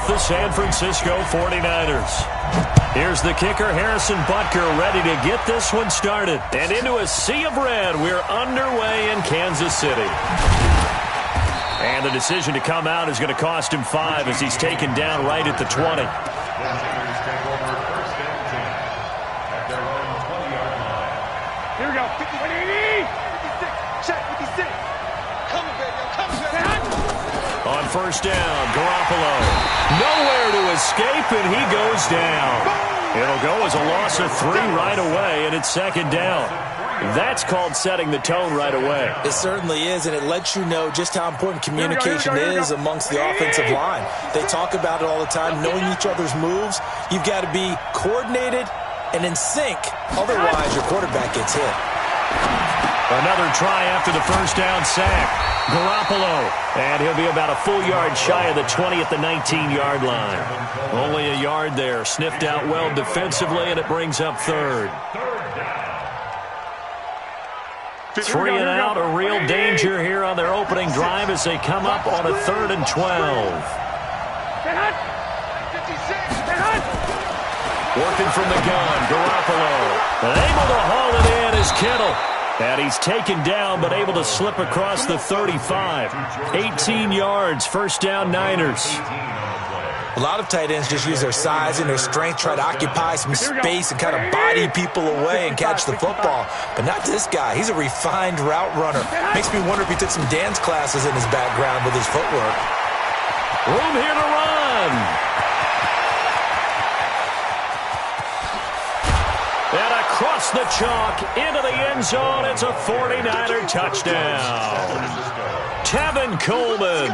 with the San Francisco 49ers. Here's the kicker, Harrison Butker, ready to get this one started. And into a sea of red, we're underway in Kansas City. And the decision to come out is going to cost him 5 as he's taken down right at the 20. Here we go. 50, 56. Check, 56. Coming, baby. On first down, Garoppolo. Nowhere to escape, and he goes down. It'll go as a loss of 3 right away, and it's second down. That's called setting the tone right away. It certainly is, and it lets you know just how important communication is amongst the offensive line. They talk about it all the time, knowing each other's moves. You've got to be coordinated and in sync. Otherwise, your quarterback gets hit. Another try after the first down sack. Garoppolo, and he'll be about a full yard shy of the 20 at the 19-yard line. Only a yard there, sniffed out well defensively, and it brings up third. 3 and out, a real danger here on their opening drive as they come up on a 3rd and 12. Working from the gun, Garoppolo. Able to haul it in is Kittle. And he's taken down, but able to slip across the 35. 18 yards, first down Niners. A lot of tight ends just use their size and their strength, try to occupy some space and kind of body people away and catch the football. But not this guy. He's a refined route runner. Makes me wonder if he took some dance classes in his background with his footwork. Room here to run. And across the chalk, into the end zone, it's a 49er touchdown. Tevin Coleman,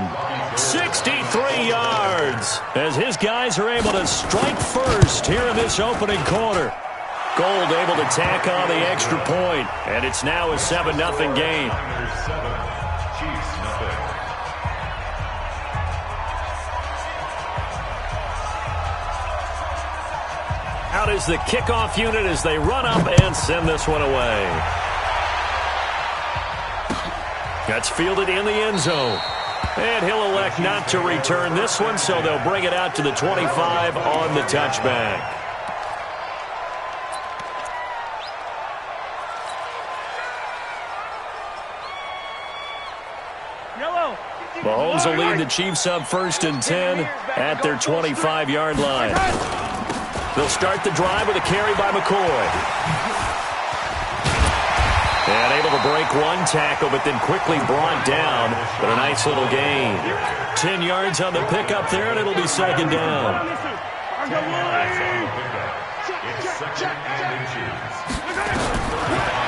63 yards, as his guys are able to strike first here in this opening quarter. Gold able to tack on the extra point, and it's now a 7-0 game. Out is the kickoff unit as they run up and send this one away. That's fielded in the end zone. And he'll elect not to return this one, so they'll bring it out to the 25 on the touchback. Mahomes will lead the Chiefs up 1st and 10 at their 25-yard line. They'll start the drive with a carry by McCoy. And able to break one tackle, but then quickly brought down. But a nice little gain. 10 yards on the pickup there, and it'll be second down.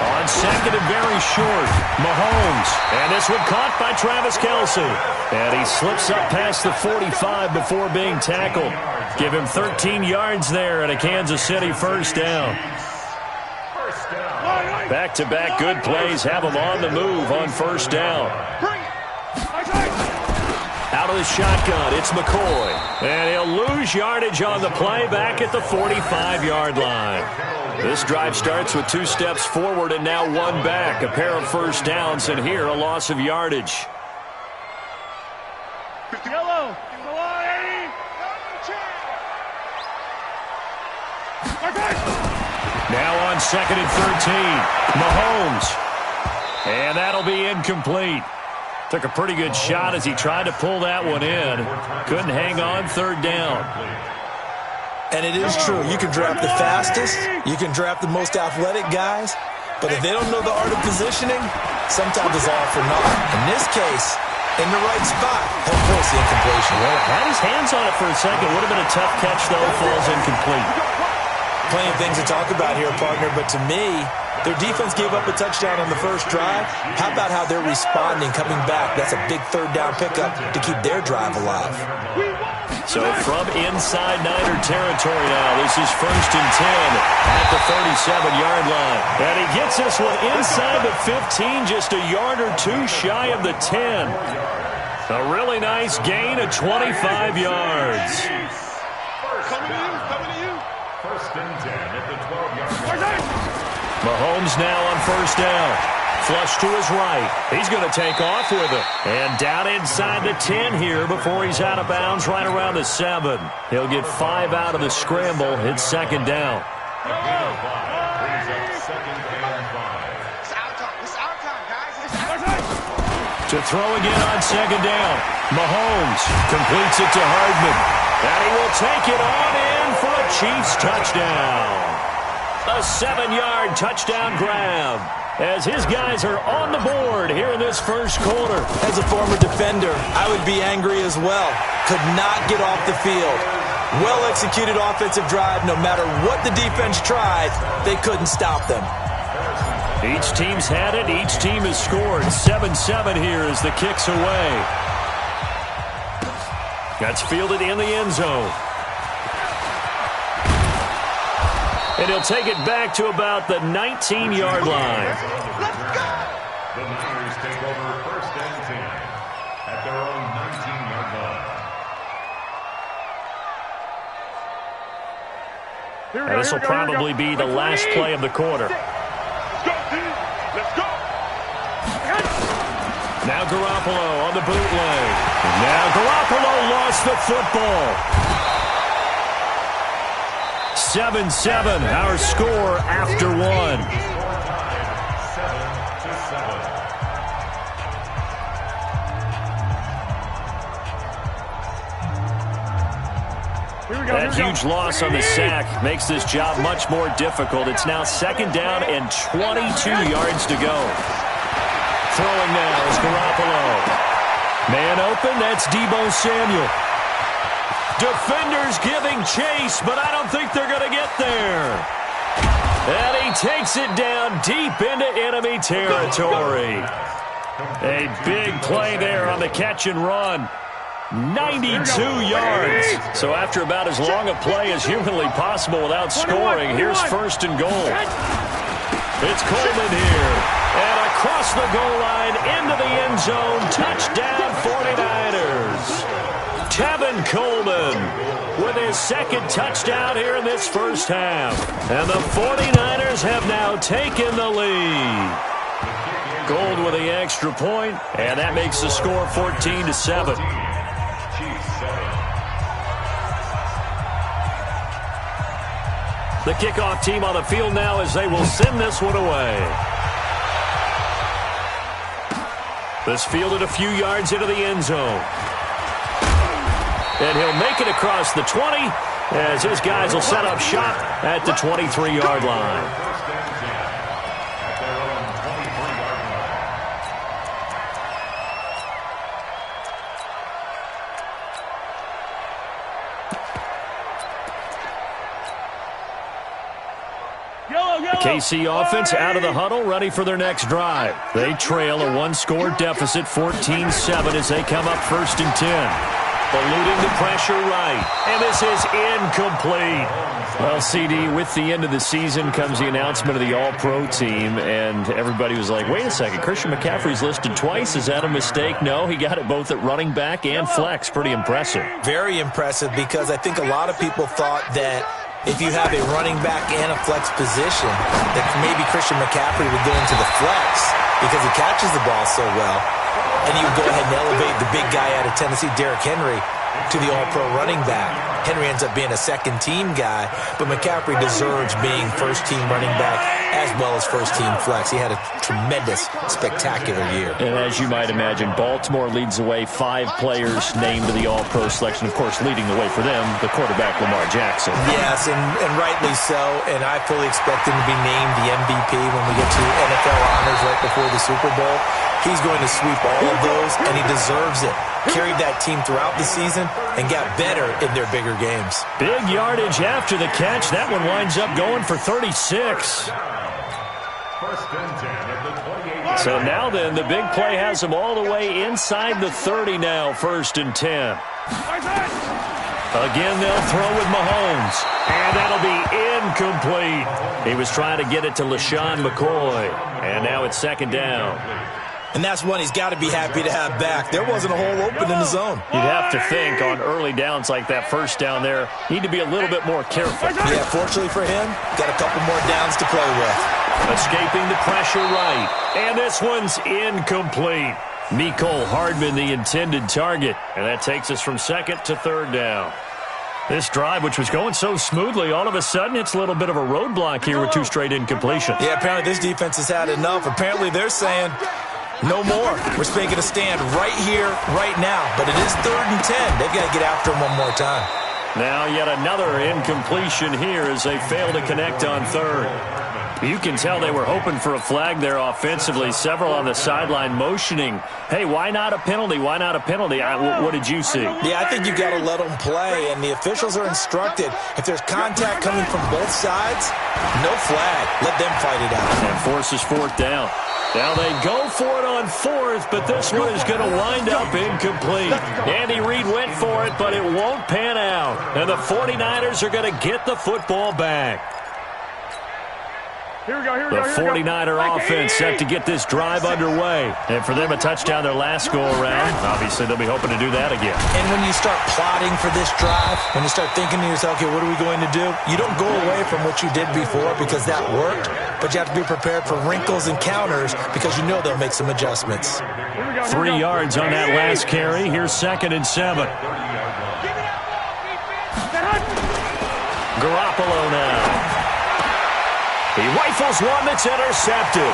On second and very short, Mahomes. And this one caught by Travis Kelce. And he slips up past the 45 before being tackled. Give him 13 yards there and a Kansas City first down. Back-to-back good plays have him on the move on first down. Out of the shotgun, it's McCoy. And he'll lose yardage on the play back at the 45-yard line. This drive starts with 2 steps forward and now 1 back. A pair of first downs, and here a loss of yardage. Yellow. Now on 2nd and 13, Mahomes. And that'll be incomplete. Took a pretty good shot as he tried to pull that one in. Couldn't hang on 3rd down. And it is true. You can draft the fastest. You can draft the most athletic guys. But if they don't know the art of positioning, sometimes it's all for naught. In this case, in the right spot, he'll force the incompletion. Well, had his hands on it for a second. Would have been a tough catch, though. Falls incomplete. Plenty of things to talk about here, partner, but to me, their defense gave up a touchdown on the first drive. How about how they're responding, coming back? That's a big 3rd down pickup to keep their drive alive. So from inside Niner territory now, this is 1st and 10 at the 37-yard line. And he gets this one inside the 15, just a yard or 2 shy of the 10. A really nice gain of 25 yards. Mahomes now on first down. Flush to his right. He's going to take off with it. And down inside the 10 here before he's out of bounds right around the 7. He'll get 5 out of the scramble. It's second down. To throw again on second down. Mahomes completes it to Hardman. And he will take it on in for a Chiefs touchdown. A 7-yard touchdown grab as his guys are on the board here in this first quarter. As a former defender, I would be angry as well. Could not get off the field. Well-executed offensive drive. No matter what the defense tried, they couldn't stop them. Each team's had it. Each team has scored. 7-7 here as the kick's away. That's fielded in the end zone. And he'll take it back to about the 19-yard line. The Niners take over first and 10 at their own 19-yard line. And this will probably be the last play of the quarter. Let's go. Now Garoppolo on the bootleg. Now Garoppolo lost the football. 7-7, our score after one. That huge loss on the sack makes this job much more difficult. It's now second down and 22 yards to go. Throwing now is Garoppolo. Man open, that's Deebo Samuel. Defenders giving chase, but I don't think they're going to get there. And he takes it down deep into enemy territory. A big play there on the catch and run. 92 yards. So after about as long a play as humanly possible without scoring, here's first and goal. It's Coleman here. And across the goal line into the end zone. Touchdown 49ers. Tevin Coleman with his second touchdown here in this first half. And the 49ers have now taken the lead. Gold with the extra point, and that makes the score 14-7. The kickoff team on the field now as they will send this one away. This fielded a few yards into the end zone. And he'll make it across the 20 as his guys will set up shop at the 23-yard line. KC offense out of the huddle, ready for their next drive. They trail a one-score deficit, 14-7, as they come up first and 10. Eluding the pressure right, and this is incomplete. Well, CD, with the end of the season comes the announcement of the All-Pro team, and everybody was like, wait a second, Christian McCaffrey's listed twice. Is that a mistake? No, he got it both at running back and flex. Pretty impressive. Very impressive, because I think a lot of people thought that if you have a running back and a flex position, that maybe Christian McCaffrey would go into the flex because he catches the ball so well. And you would go ahead and elevate the big guy out of Tennessee, Derrick Henry, to the All-Pro running back. Henry ends up being a second-team guy, but McCaffrey deserves being first-team running back as well as first-team flex. He had a tremendous, spectacular year. And as you might imagine, Baltimore leads the way. 5 players named to the All-Pro selection. Of course, leading the way for them, the quarterback, Lamar Jackson. Yes, and rightly so. And I fully expect him to be named the MVP when we get to NFL honors right before the Super Bowl. He's going to sweep all of those, and he deserves it. Carried that team throughout the season and got better in their bigger games. Big yardage after the catch. That one winds up going for 36. So now then, the big play has them all the way inside the 30 now, first and 10. Again, they'll throw with Mahomes, and that'll be incomplete. He was trying to get it to LaShawn McCoy, and now it's second down. And that's one he's got to be happy to have back. There wasn't a hole open in the zone. You'd have to think on early downs like that first down there, need to be a little bit more careful. Yeah, fortunately for him, got a couple more downs to play with. Escaping the pressure right. And this one's incomplete. Mecole Hardman, the intended target. And that takes us from second to third down. This drive, which was going so smoothly, all of a sudden it's a little bit of a roadblock here with 2 straight incompletions. Yeah, apparently this defense has had enough. Apparently they're saying, no more. We're making a stand right here, right now. But it is 3rd and 10. They've got to get after him one more time. Now yet another incompletion here as they fail to connect on 3rd. You can tell they were hoping for a flag there offensively. Several on the sideline motioning, hey, why not a penalty? Why not a penalty? What did you see? Yeah, I think you've got to let them play, and the officials are instructed. If there's contact coming from both sides, no flag. Let them fight it out. And forces 4th down. Now they go for it on 4th, but this one is going to wind up incomplete. Andy Reid went for it, but it won't pan out. And the 49ers are going to get the football back. Here we go, The 49er offense set to get this drive underway. And for them, a touchdown their last go-around. Obviously, they'll be hoping to do that again. And when you start plotting for this drive, when you start thinking to yourself, okay, what are we going to do? You don't go away from what you did before because that worked, but you have to be prepared for wrinkles and counters because you know they'll make some adjustments. 3 yards on that last carry. Here's 2nd and 7. Garoppolo now. He rifles one that's intercepted.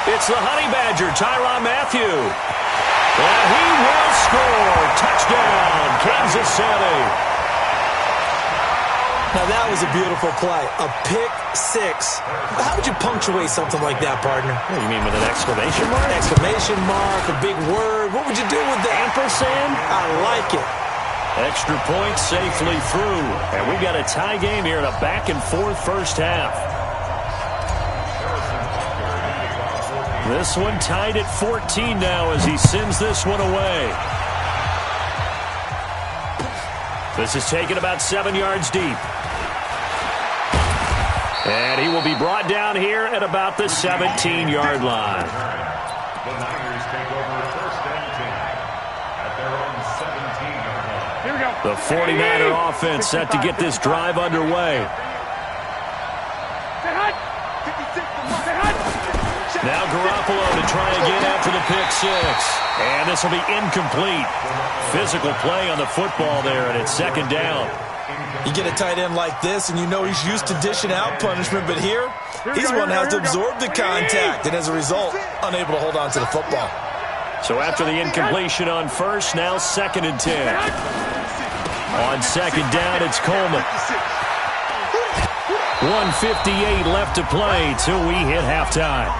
It's the Honey Badger, Tyrann Mathieu. And he will score. Touchdown, Kansas City. Now, that was a beautiful play. A pick 6. How would you punctuate something like that, partner? What do you mean, with an exclamation mark? Exclamation mark, a big word. What would you do with that? Ampersand? I like it. Extra point safely through. And we've got a tie game here in a back-and-forth first half. This one tied at 14 now as he sends this one away. This is taken about 7 yards deep. And he will be brought down here at about the 17-yard line. The Niners take over 1st and 10 at their own 17-yard line. Here we go. The 49er offense set to get this drive underway. Now Garoppolo to try again after the pick 6. And this will be incomplete. Physical play on the football there, and it's 2nd down. You get a tight end like this, and you know he's used to dishing out punishment, but here, he's one that has to absorb the contact, and as a result, unable to hold on to the football. So after the incompletion on 1st, now 2nd and 10. On 2nd down, it's Coleman. 1:58 left to play till we hit halftime.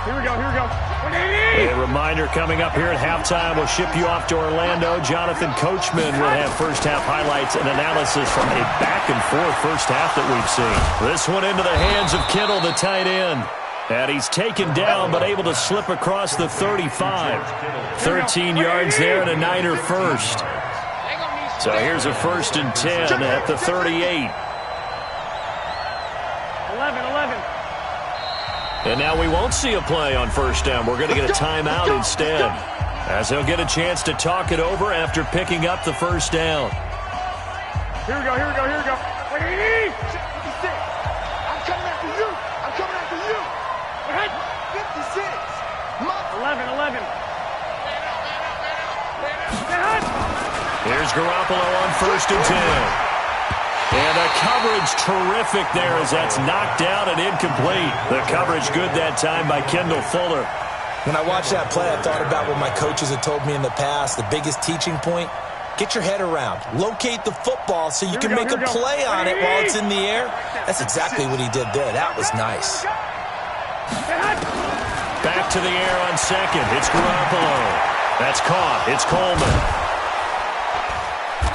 Here we go. A reminder coming up here at halftime. We'll ship you off to Orlando. Jonathan Coachman will have first half highlights and analysis from a back-and-forth first half that we've seen. This one into the hands of Kittle, the tight end. And he's taken down but able to slip across the 35. 13 yards there and a Niner first. So here's a 1st and 10 at the 38. 11. And now we won't see a play on 1st down. We're going to get a timeout instead, as he'll get a chance to talk it over after picking up the 1st down. Here we go. 56. I'm coming after you. 56. 11. Here's Garoppolo on 1st and 10. And the coverage terrific there as that's knocked down and incomplete. The coverage good that time by Kendall Fuller. When I watched that play, I thought about what my coaches had told me in the past. The biggest teaching point, get your head around. Locate the football so you can make a play on it while it's in the air. That's exactly what he did there. That was nice. Back to the air on 2nd. It's Garoppolo. That's caught. It's Coleman.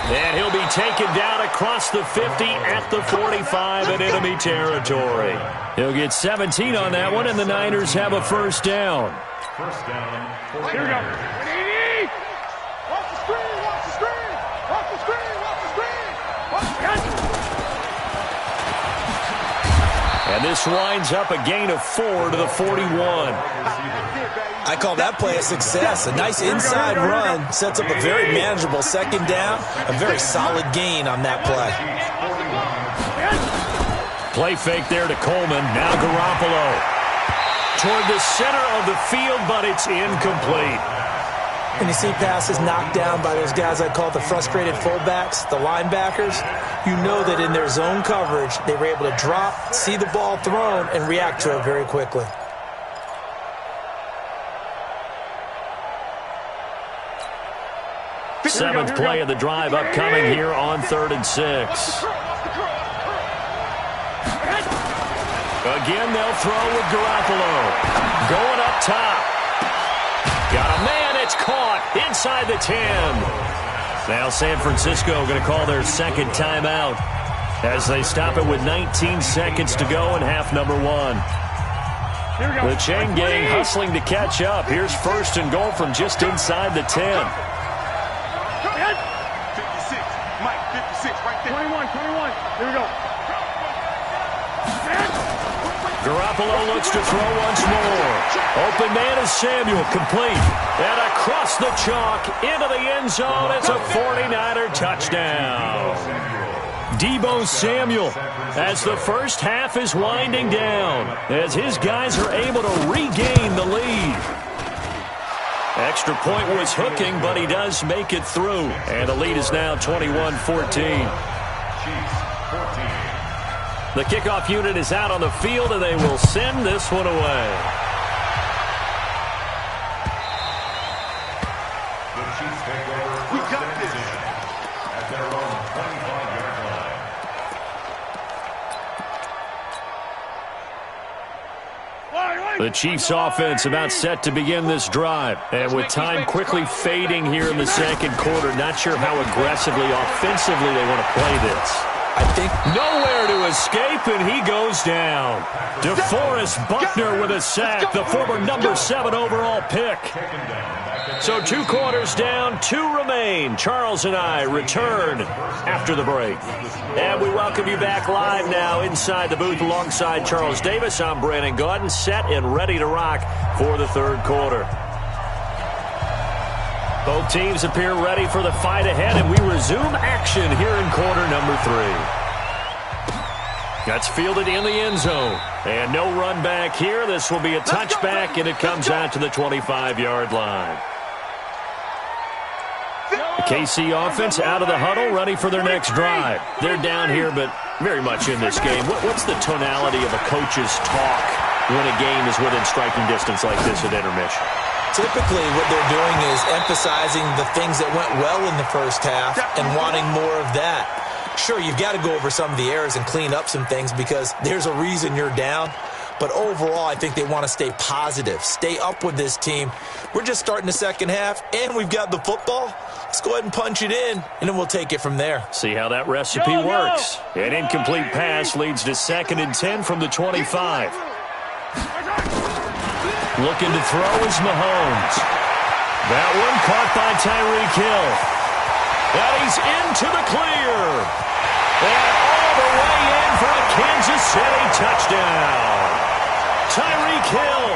And he'll be taken down across the 50 at the 45 in enemy territory. He'll get 17 on that one, and the Niners have a 1st down. 1st down. Here we go. Watch the screen. And this winds up a gain of 4 to the 41. I call that play a success. A nice inside run sets up a very manageable second down. A very solid gain on that play. Play fake there to Coleman. Now Garoppolo. Toward the center of the field, but it's incomplete. When you see passes knocked down by those guys I call the frustrated fullbacks, the linebackers, you know that in their zone coverage, they were able to drop, see the ball thrown, and react to it very quickly. Seventh play of the drive upcoming here on 3rd and 6. Again, they'll throw with Garoppolo. Going up top. Got a man. It's caught inside the 10. Now San Francisco going to call their second timeout as they stop it with 19 seconds to go in half number 1. The chain gang hustling to catch up. Here's 1st and goal from just inside the 10. 56. Mike, 56 right there. 21. Here we go. Garoppolo looks to throw once more. Open man is Samuel, complete. And across the chalk into the end zone. It's a 49er touchdown. Deebo Samuel, as the first half is winding down, as his guys are able to regain the lead. Extra point was hooking, but he does make it through. And the lead is now 21-14. The kickoff unit is out on the field, and they will send this one away. The Chiefs take over. We got this. At their own 25-yard line. The Chiefs offense about set to begin this drive. And with time quickly fading here in the second quarter, not sure how aggressively, offensively they want to play this. I think nowhere to escape, and he goes down. DeForest Buckner with a sack, the former number 7 overall pick. So 2 quarters down, 2 remain. Charles and I return after the break. And we welcome you back live now inside the booth alongside Charles Davis. I'm Brandon Gaudin, set and ready to rock for the 3rd quarter. Both teams appear ready for the fight ahead, and we resume action here in quarter number 3. That's fielded in the end zone. And no run back here. This will be a touchback, and it comes out to the 25-yard line. The KC offense out of the huddle, ready for their next drive. They're down here, but very much in this game. What's the tonality of a coach's talk when a game is within striking distance like this at intermission? typically what they're doing is emphasizing the things that went well in the first half and wanting more of that. Sure, you've got to go over some of the errors and clean up some things because there's a reason you're down. But overall, I think they want to stay positive, stay up with this team. We're just starting the second half, and we've got the football. Let's go ahead and punch it in, and then we'll take it from there. See how that recipe works. An incomplete pass leads to 2nd and 10 from the 25. Looking to throw is Mahomes. That one caught by Tyreek Hill. And he's into the clear. And all the way in for a Kansas City touchdown. Tyreek Hill,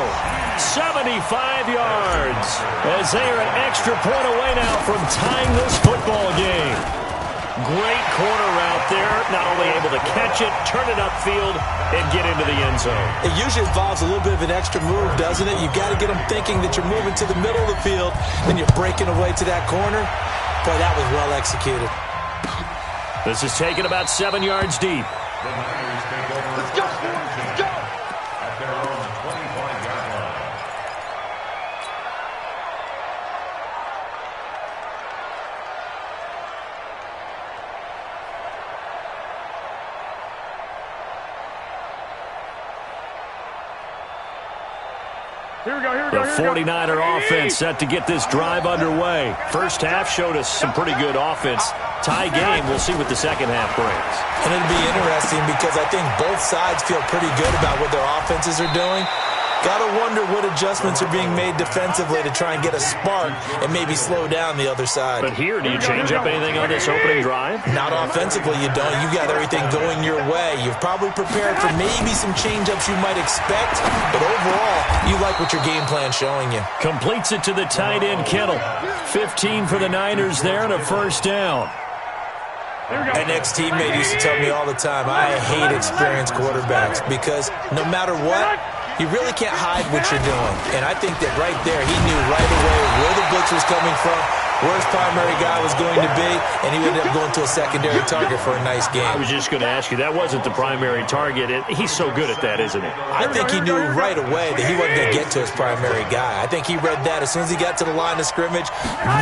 75 yards, as they are an extra point away now from tying this football game. Great corner route there, not only able to catch it, turn it upfield, and get into the end zone. It usually involves a little bit of an extra move, doesn't it? You've got to get them thinking that you're moving to the middle of the field, then you're breaking away to that corner. Boy, that was well executed. This is taken about 7 yards deep. The Niners take over. Let's go! Let's go! At their own 25-yard line. The 49er offense set to get this drive underway. First half showed us some pretty good offense. Tie game, we'll see what the second half brings. And it'll be interesting because I think both sides feel pretty good about what their offenses are doing. Gotta wonder what adjustments are being made defensively to try and get a spark and maybe slow down the other side. But here, do you change up anything on this opening drive? Not offensively, you don't. You got everything going your way. You've probably prepared for maybe some change-ups you might expect, but overall, you like what your game plan's showing you. Completes it to the tight end, Kittle. 15 for the Niners there and a first down. An ex-teammate used to tell me all the time, I hate experienced quarterbacks because no matter what, you really can't hide what you're doing. And I think that right there, he knew right away where the blitz was coming from, where his primary guy was going to be, and he ended up going to a secondary target for a nice game. I was just going to ask you, that wasn't the primary target. He's so good at that, isn't he? I think he knew right away that he wasn't going to get to his primary guy. I think he read that as soon as he got to the line of scrimmage,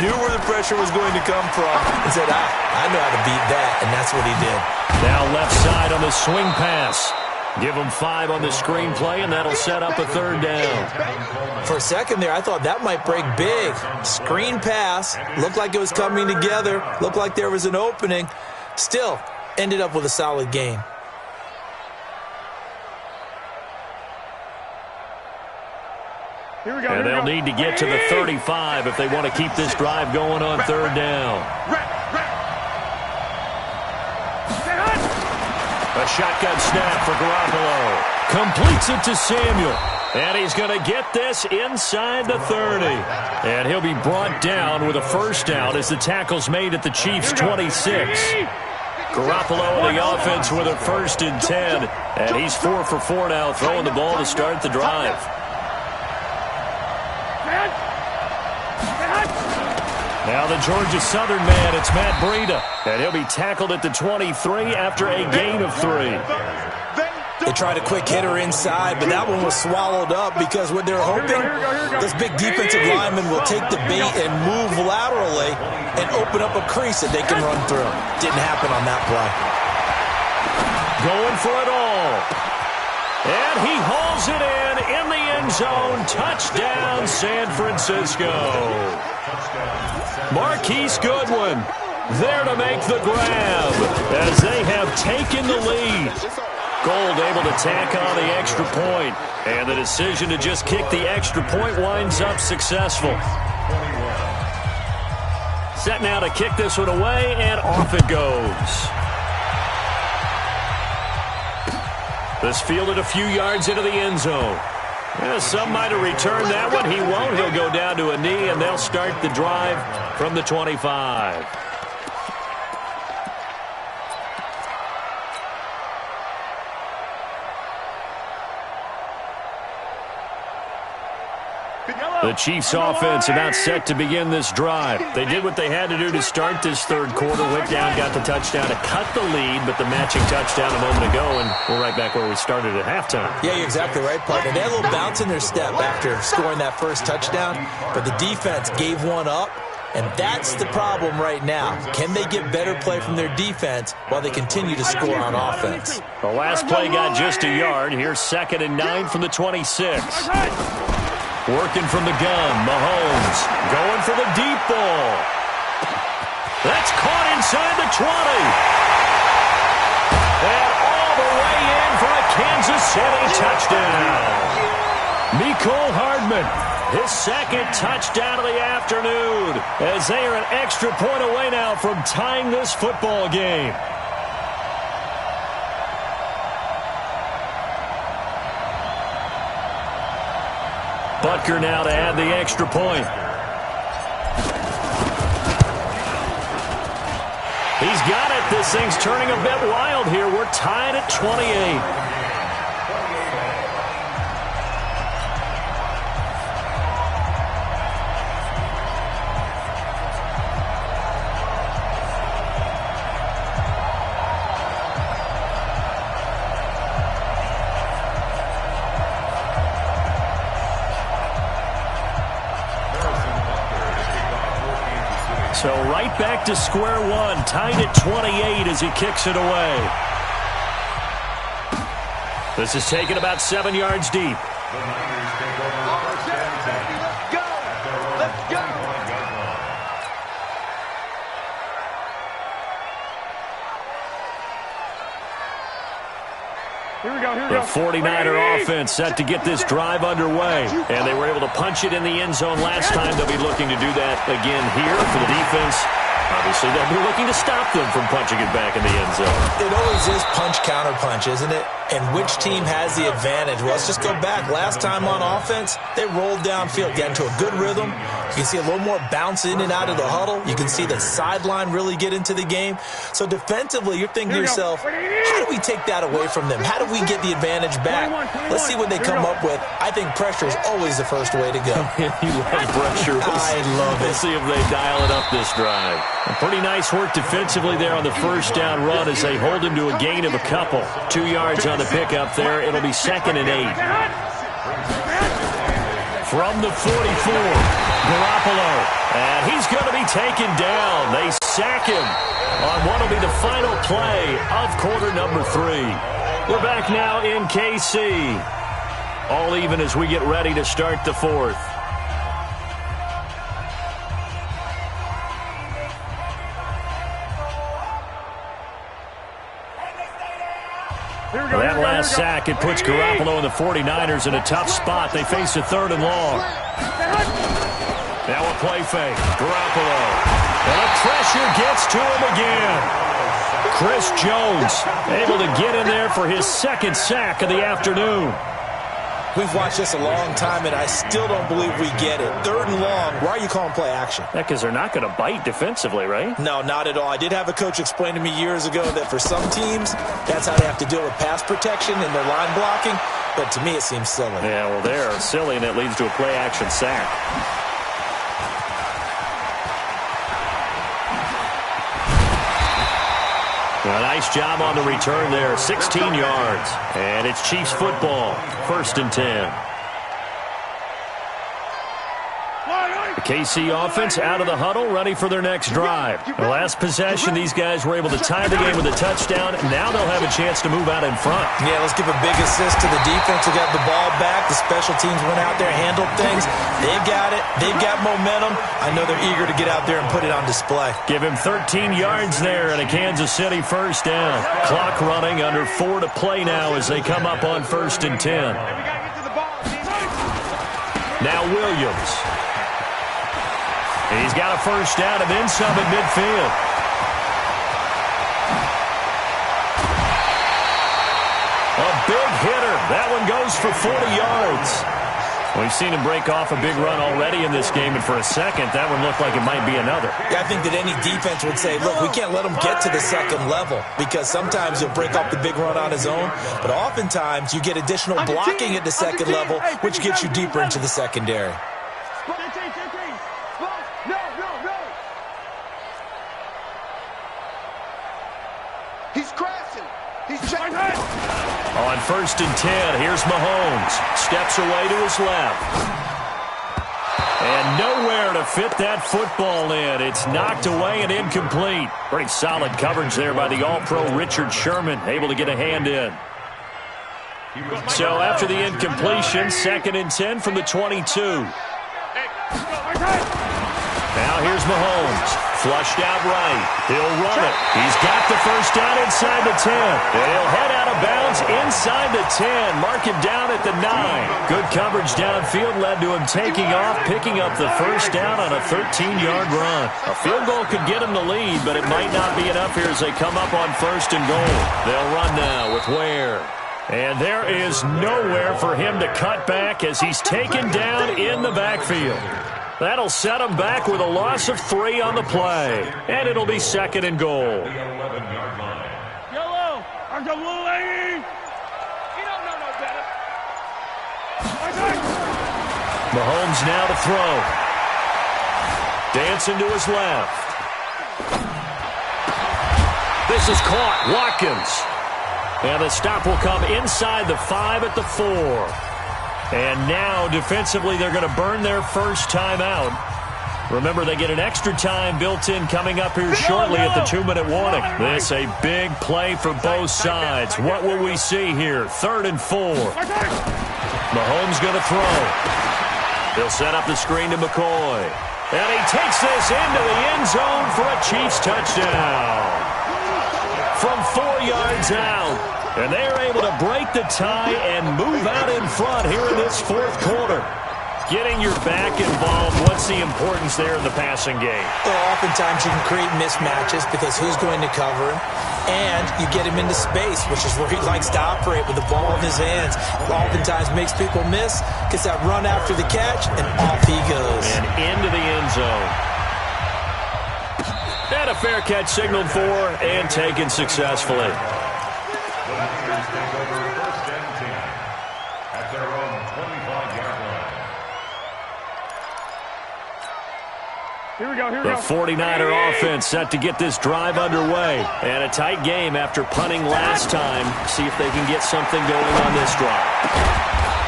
knew where the pressure was going to come from, and said, I know how to beat that, and that's what he did. Now left side on the swing pass. Give him 5 on the screenplay, and that'll set up a third down. For a second there, I thought that might break big. Screen pass. Looked like it was coming together. Looked like there was an opening. Still, ended up with a solid game. And they'll need to get to the 35 if they want to keep this drive going on third down. A shotgun snap for Garoppolo. Completes it to Samuel. And he's going to get this inside the 30. And he'll be brought down with a first down as the tackle's made at the Chiefs' 26. Garoppolo in the offense with a 1st and 10. And he's 4 for 4 now, throwing the ball to start the drive. Now the Georgia Southern man, it's Matt Breida. And he'll be tackled at the 23 after a gain of 3. They tried a quick hitter inside, but that one was swallowed up because what they're hoping, this big defensive lineman will take the bait and move laterally and open up a crease that they can run through. Didn't happen on that play. Going for it all. And he hauls it in the end zone. Touchdown, San Francisco. Marquise Goodwin there to make the grab as they have taken the lead. Gold able to tack on the extra point, and the decision to just kick the extra point winds up successful. Set now to kick this one away, and off it goes. This fielded a few yards into the end zone. Yeah, some might have returned that one. He won't. He'll go down to a knee, and they'll start the drive from the 25. The Chiefs offense about set to begin this drive. They did what they had to do to start this third quarter. Went down, got the touchdown to cut the lead, but the matching touchdown a moment ago, and we're right back where we started at halftime. Yeah, you're exactly right, partner. They had a little bounce in their step after scoring that first touchdown, but the defense gave one up, and that's the problem right now. Can they get better play from their defense while they continue to score on offense? The last play got just a yard. Here's 2nd and 9 from the 26. Working from the gun, Mahomes going for the deep ball. That's caught inside the 20. And all the way in for a Kansas City touchdown. Mecole Hardman, his 2nd touchdown of the afternoon, as they are an extra point away now from tying this football game. Butker now to add the extra point. He's got it. This thing's turning a bit wild here. We're tied at 28. So right back to square one, tied at 28 as he kicks it away. This is taken about 7 yards deep. Let's go! The 49er offense set to get this drive underway. And they were able to punch it in the end zone last time. They'll be looking to do that again here for the defense. Obviously, they'll be looking to stop them from punching it back in the end zone. It always is punch-counter-punch, isn't it? And which team has the advantage? Well, let's just go back. Last time on offense, they rolled downfield, got into a good rhythm. You can see a little more bounce in and out of the huddle. You can see the sideline really get into the game. So defensively, you're thinking to yourself, how do we take that away from them? How do we get the advantage back? Let's see what they come up with. I think pressure is always the first way to go. You love pressure. I love it. We'll see if they dial it up this drive. A pretty nice work defensively there on the first down run as they hold him to a gain of a couple. 2 yards on the pickup there. It'll be 2nd and 8. From the 44, Garoppolo. And he's going to be taken down. They sack him on what will be the final play of quarter number 3. We're back now in KC. All even as we get ready to start the 4th. That last sack, it puts Garoppolo and the 49ers in a tough spot. They face a 3rd and long. Now a play fake. Garoppolo. And the pressure gets to him again. Chris Jones able to get in there for his 2nd sack of the afternoon. We've watched this a long time, and I still don't believe we get it. 3rd and long. Why are you calling play action? Yeah, because they're not going to bite defensively, right? No, not at all. I did have a coach explain to me years ago that for some teams, that's how they have to deal with pass protection and their line blocking. But to me, it seems silly. Yeah, well, they're silly, and it leads to a play action sack. A nice job on the return there. 16 yards. And it's Chiefs football. 1st and 10. The KC offense out of the huddle, ready for their next drive. The last possession, these guys were able to tie the game with a touchdown. Now they'll have a chance to move out in front. Yeah, let's give a big assist to the defense who got the ball back. The special teams went out there, handled things. They've got it. They've got momentum. I know they're eager to get out there and put it on display. Give him 13 yards there and a Kansas City 1st down. Clock running, under 4 to play now as they come up on 1st and 10. Now Williams. He's got a 1st down and then some at midfield. A big hitter. That one goes for 40 yards. We've seen him break off a big run already in this game, and for a second, that one looked like it might be another. Yeah, I think that any defense would say, look, we can't let him get to the 2nd level, because sometimes he'll break off the big run on his own, but oftentimes you get additional blocking at the 2nd level, which gets you deeper into the secondary. He's crashing. He's checking. On 1st and 10, here's Mahomes. Steps away to his left. And nowhere to fit that football in. It's knocked away and incomplete. Pretty solid coverage there by the All-Pro Richard Sherman, able to get a hand in. So after the incompletion, 2nd and 10 from the 22. Now here's Mahomes. Flushed out right. He'll run it. He's got the 1st down inside the 10. And he'll head out of bounds inside the 10. Mark him down at the 9. Good coverage downfield led to him taking off, picking up the 1st down on a 13-yard run. A field goal could get him the lead, but it might not be enough here as they come up on 1st and goal. They'll run now with Ware. And there is nowhere for him to cut back as he's taken down in the backfield. That'll set him back with a loss of 3 on the play. And it'll be 2nd and goal. Yellow, I'm the little lady. You don't know no better. Mahomes now to throw. Dancing to his left. This is caught. Watkins. And the stop will come inside the 5 at the 4. And now, defensively, they're going to burn their 1st timeout. Remember, they get an extra time built in coming up here shortly at the 2-minute warning. This a big play for both sides. What will we see here? 3rd and 4. Mahomes going to throw. He'll set up the screen to McCoy. And he takes this into the end zone for a Chiefs touchdown. from 4 yards out. And they're able to break the tie and move out in front here in this fourth quarter. Getting your back involved, what's the importance there in the passing game? Well, oftentimes you can create mismatches because who's going to cover him? And you get him into space, which is where he likes to operate with the ball in his hands. Oftentimes makes people miss, gets that run after the catch, and off he goes. And into the end zone. And a fair catch signaled for and taken successfully. The Niners take over first and 10 at their own 25-yard line. Here we go, here we The go. 49er offense set to get this drive underway. And a tight game after punting last time. See if they can get something going on this drive.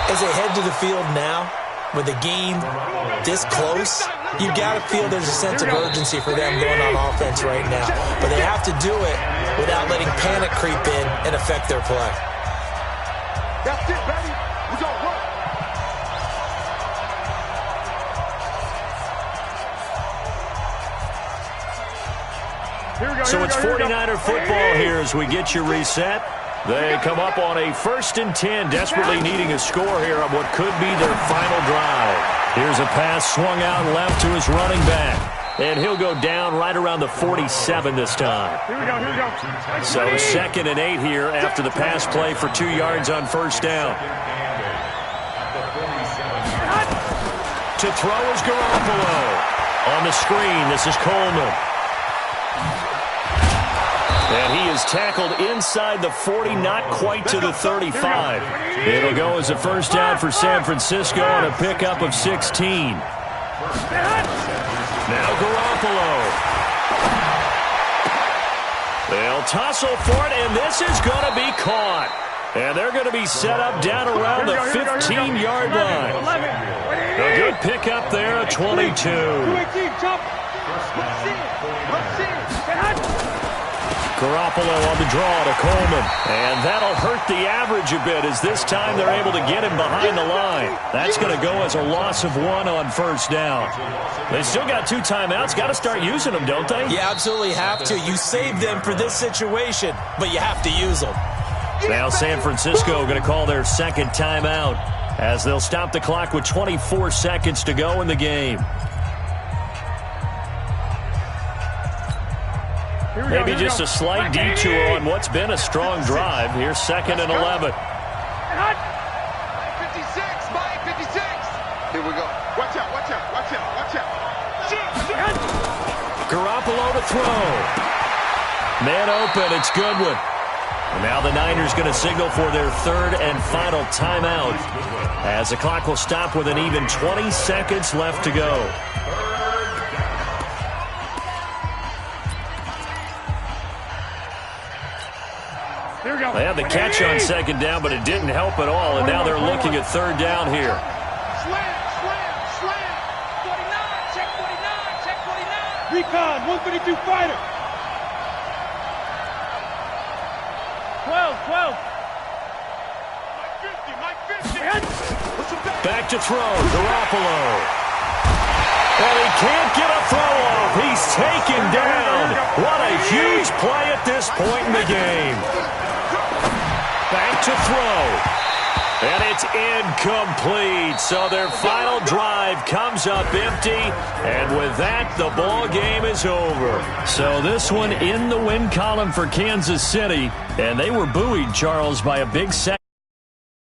As they head to the field now, with the game this close, you've got to feel there's a sense of urgency for them going on offense right now. But they have to do it without letting panic creep in and affect their play. That's it, baby. We gonna work. So it's 49er football here as we get you reset. They come up on a 1st and 10, desperately needing a score here on what could be their final drive. Here's a pass swung out left to his running back. And he'll go down right around the 47 this time. Here we go, here we go. So 2nd and 8 here after the pass play for 2 yards on first down. To throw is Garoppolo. On the screen, this is Coleman. And he is tackled inside the 40, not quite to the 35. It'll go as a first down for San Francisco on a pickup of 16. Now Garoppolo. They'll tussle for it, and this is going to be caught. And they're going to be set up down around the 15-yard line. A good pickup there at 22. Garoppolo on the draw to Coleman. And that'll hurt the average a bit as this time they're able to get him behind the line. That's going to go as a loss of 1 on first down. They still got 2 timeouts. Got to start using them, don't they? You absolutely have to. You save them for this situation, but you have to use them. Now San Francisco going to call their 2nd timeout as they'll stop the clock with 24 seconds to go in the game. Maybe just a slight detour on what's been a strong drive. Here's 2nd and 11. 56, Mike, 56. Here we go. Watch out, watch out, watch out, watch out. Garoppolo to throw. Man open, it's Goodwin. And now the Niners going to signal for their 3rd and final timeout as the clock will stop with an even 20 seconds left to go. They had the catch on 2nd down, but it didn't help at all, and now they're looking at 3rd down here. Slam, slam, slam. 49, check 49, check 49. Recon, 152 fighter. 12. Mike 50. Back to throw, Garoppolo. And he can't get a throw off. He's taken down. What a huge play at this point in the game. Back to throw. And it's incomplete. So their final drive comes up empty. And with that, the ball game is over. So this one in the win column for Kansas City. And they were buoyed, Charles, by a big set.